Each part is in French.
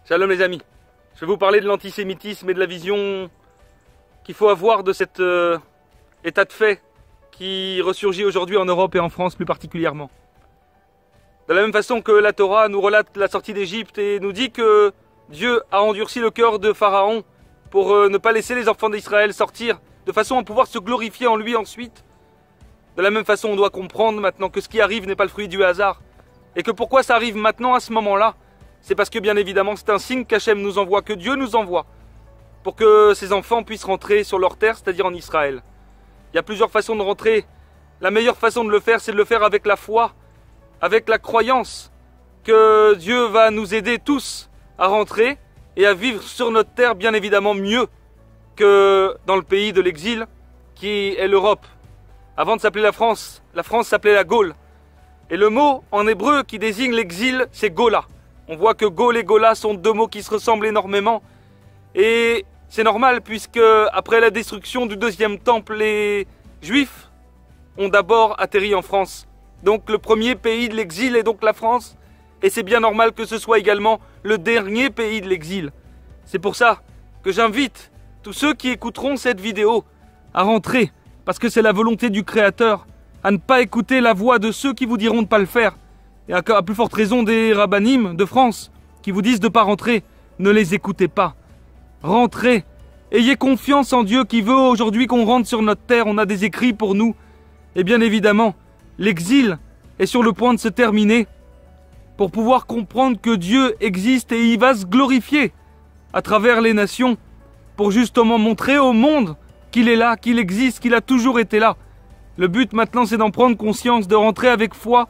Shalom les amis, je vais vous parler de l'antisémitisme et de la vision qu'il faut avoir de cet état de fait qui ressurgit aujourd'hui en Europe et en France plus particulièrement. De la même façon que la Torah nous relate la sortie d'Égypte et nous dit que Dieu a endurci le cœur de Pharaon pour ne pas laisser les enfants d'Israël sortir de façon à pouvoir se glorifier en lui ensuite. De la même façon, on doit comprendre maintenant que ce qui arrive n'est pas le fruit du hasard et que pourquoi ça arrive maintenant à ce moment-là, c'est parce que bien évidemment c'est un signe qu'Hachem nous envoie, que Dieu nous envoie pour que ses enfants puissent rentrer sur leur terre, c'est-à-dire en Israël. Il y a plusieurs façons de rentrer. La meilleure façon de le faire, c'est de le faire avec la foi, avec la croyance que Dieu va nous aider tous à rentrer et à vivre sur notre terre bien évidemment mieux que dans le pays de l'exil qui est l'Europe. Avant de s'appeler la France s'appelait la Gaule. Et le mot en hébreu qui désigne l'exil, c'est Gola. On voit que Gaule et Gola sont deux mots qui se ressemblent énormément. Et c'est normal puisque après la destruction du deuxième temple, les Juifs ont d'abord atterri en France. Donc le premier pays de l'exil est donc la France. Et c'est bien normal que ce soit également le dernier pays de l'exil. C'est pour ça que j'invite tous ceux qui écouteront cette vidéo à rentrer. Parce que c'est la volonté du Créateur, à ne pas écouter la voix de ceux qui vous diront de ne pas le faire. Et à plus forte raison des rabbinim de France qui vous disent de ne pas rentrer. Ne les écoutez pas. Rentrez. Ayez confiance en Dieu qui veut aujourd'hui qu'on rentre sur notre terre. On a des écrits pour nous. Et bien évidemment, l'exil est sur le point de se terminer pour pouvoir comprendre que Dieu existe et il va se glorifier à travers les nations pour justement montrer au monde qu'il est là, qu'il existe, qu'il a toujours été là. Le but maintenant c'est d'en prendre conscience, de rentrer avec foi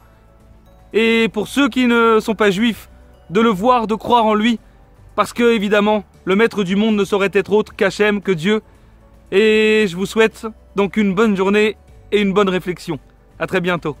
et pour ceux qui ne sont pas juifs, de le voir, de croire en lui parce que évidemment le maître du monde ne saurait être autre qu'Hachem, que Dieu. Et je vous souhaite donc une bonne journée et une bonne réflexion. À très bientôt.